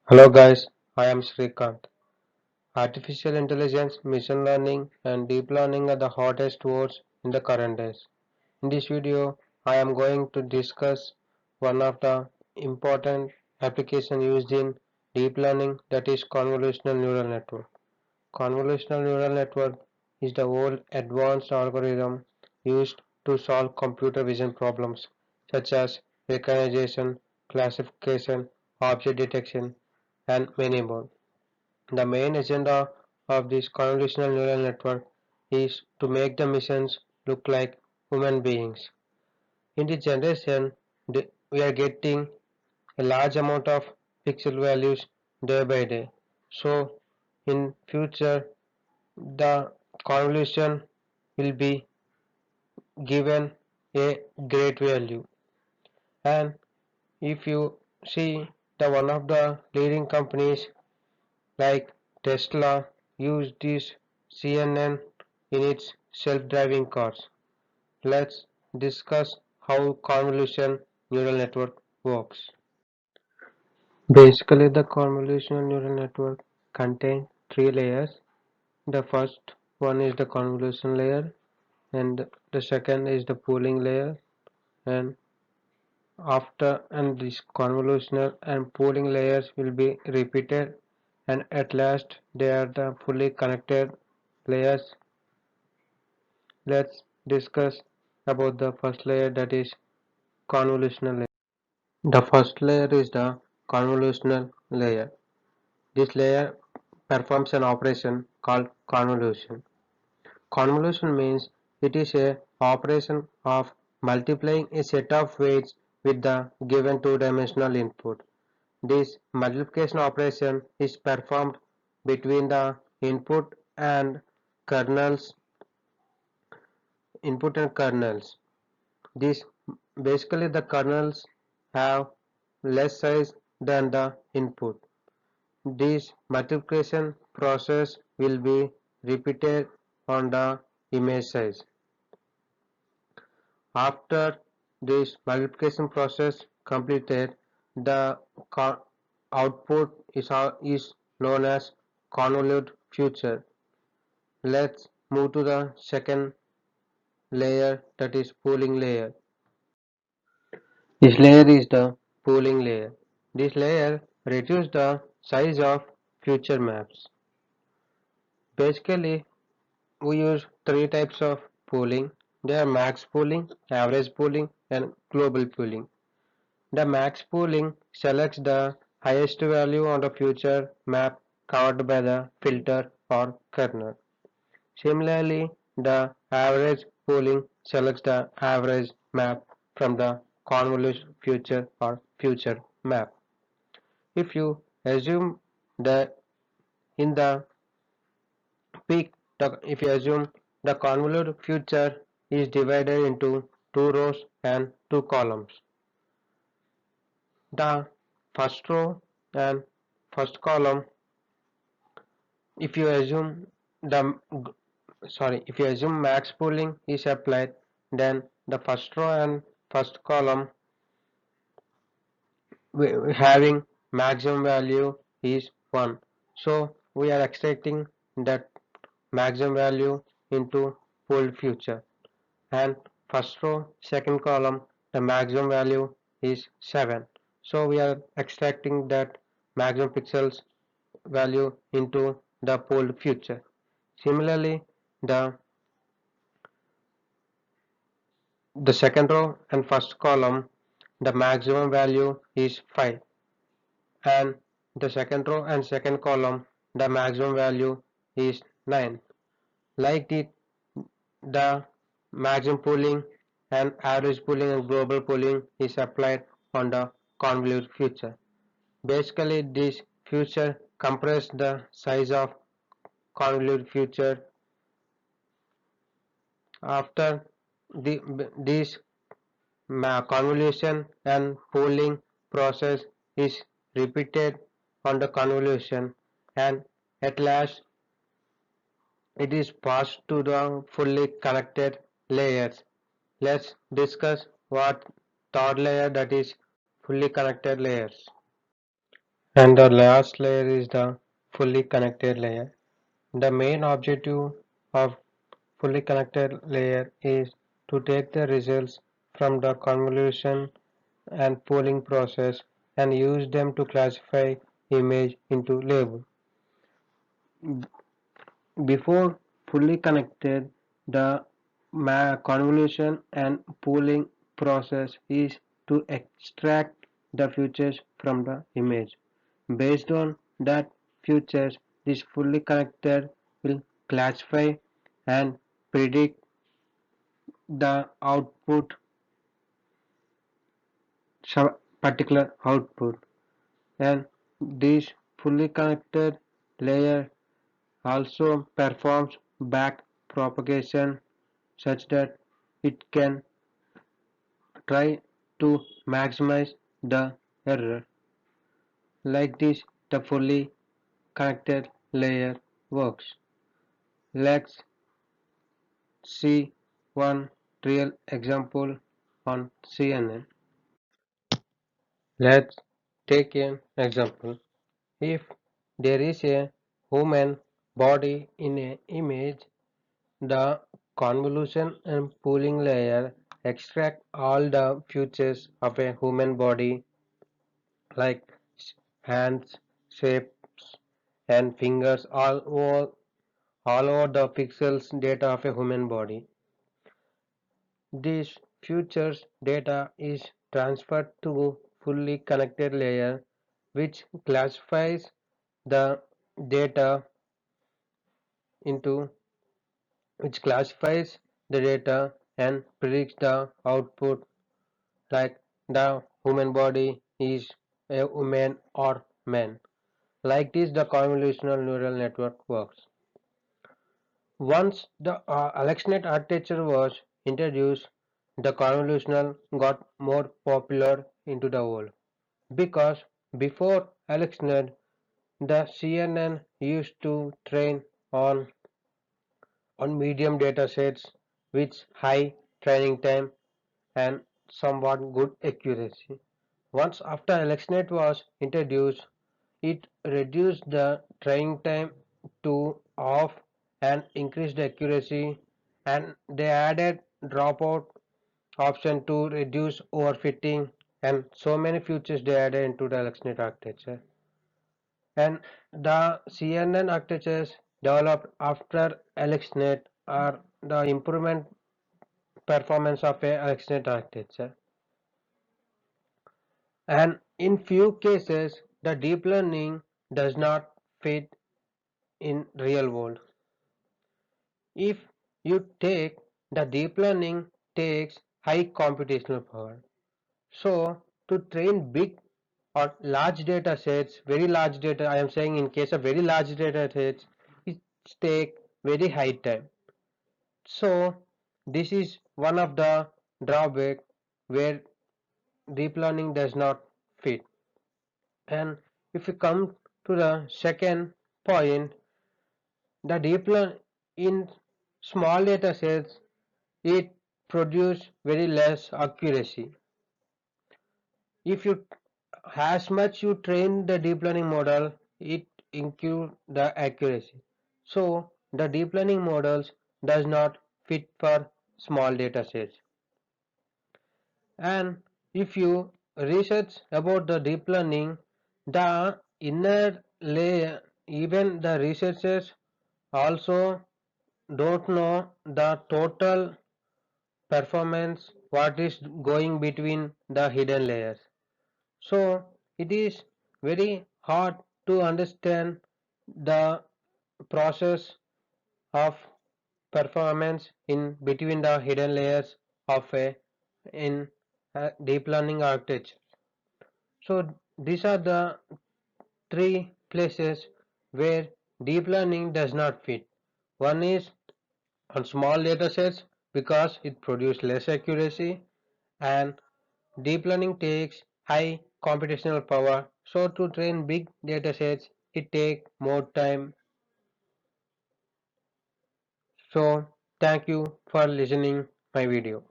Hello guys, I am Srikanth. Artificial intelligence, machine learning and deep learning are the hottest words in the current days. In this video, I am going to discuss one of the important application used in deep learning, that is convolutional neural network. Convolutional neural network is the old advanced algorithm used to solve computer vision problems such as recognition, classification, object detection, and many more. The main agenda of this convolutional neural network is to make the machines look like human beings. In this generation, we are getting a large amount of pixel values day by day. So, in future, the convolution will be given a great value. And if you see the one of the leading companies like Tesla use this CNN in its self-driving cars. Let's discuss how convolution neural network works. Basically, the convolutional neural network contains three layers. The first one is the convolution layer, and the second is the pooling layer, and these convolutional and pooling layers will be repeated, and at last they are the fully connected layers. Let's discuss about the first layer, that is convolutional layer. The first layer is the convolutional layer. This layer performs an operation called convolution. Convolution means it is a operation of multiplying a set of weights with the given two-dimensional input. This multiplication operation is performed between the kernels input and kernels. This basically the kernels have less size than the input. This multiplication process will be repeated on the image size. After this multiplication process completed, the output is known as convolute feature. Let's move to the second layer, that is pooling layer. This layer is the pooling layer. This layer reduces the size of future maps. Basically, we use three types of pooling. They are max pooling, average pooling, and global pooling. The max pooling selects the highest value on the future map covered by the filter or kernel. Similarly, the average pooling selects the average map from the convolution future or future map. If you assume that in the peak, if you assume the convoluted future is divided into two rows and two columns, the first row and first column, if you assume the if you assume max pooling is applied, then the first row and first column having maximum value is 1. So we are extracting that maximum value into pooled future, and first row second column the maximum value is 7. So we are extracting that maximum pixels value into the pooled future. Similarly, the the second row and first column, the maximum value is 5, and the second row and second column, the maximum value is 9. Like the maximum pooling and average pooling and global pooling is applied on the convolute future. Basically, this future compress the size of convolute future. After this convolution and pooling process is repeated on the convolution, and at last it is passed to the fully connected layers. Let's discuss what third layer, that is fully connected layers. And the last layer is the fully connected layer. The main objective of fully connected layer is to take the results from the convolution and pooling process and use them to classify image into label. Before fully connected, the convolution and pooling process is to extract the features from the image. Based on that features, this fully connected will classify and predict the output, particular output, and this fully connected layer also performs back propagation such that it can try to maximize the error. Like this, the fully connected layer works. Let's see one real example on CNN. Let's take an example. If there is a human body in an image, the convolution and pooling layer extract all the features of a human body like hands, shapes, and fingers all over the pixels data of a human body. This features data is transferred to fully connected layer which classifies the data into which classifies the data and predicts the output like the human body is a woman or man. Like this, the convolutional neural network works. Once the AlexNet architecture was introduced, the convolutional got more popular into the world because before AlexNet, the CNN used to train on medium datasets with high training time and somewhat good accuracy. Once after AlexNet was introduced, it reduced the training time to half and increased the accuracy, and they added dropout option to reduce overfitting, and so many features they added into the AlexNet architecture. And the CNN architectures developed after AlexNet are the improvement performance of a AlexNet architecture. And in few cases, the deep learning does not fit in real world. If you take the deep learning takes high computational power. So to train big or large data sets, very large data, I am saying in case of very large data sets, it take very high time. So this is one of the drawback where deep learning does not fit. And if you come to the second point, the deep learning in small data sets, it produce very less accuracy. If you as much you train the deep learning model, it increase the accuracy. So the deep learning models does not fit for small data sets. And if you research about the deep learning, the inner layer, even the researchers also don't know the total performance what is going between the hidden layers. So it is very hard to understand the process of performance in between the hidden layers of a in a deep learning architecture. So these are the three places where deep learning does not fit. One is on small datasets because it produces less accuracy, and deep learning takes high computational power. So to train big datasets it takes more time. So thank you for listening my video.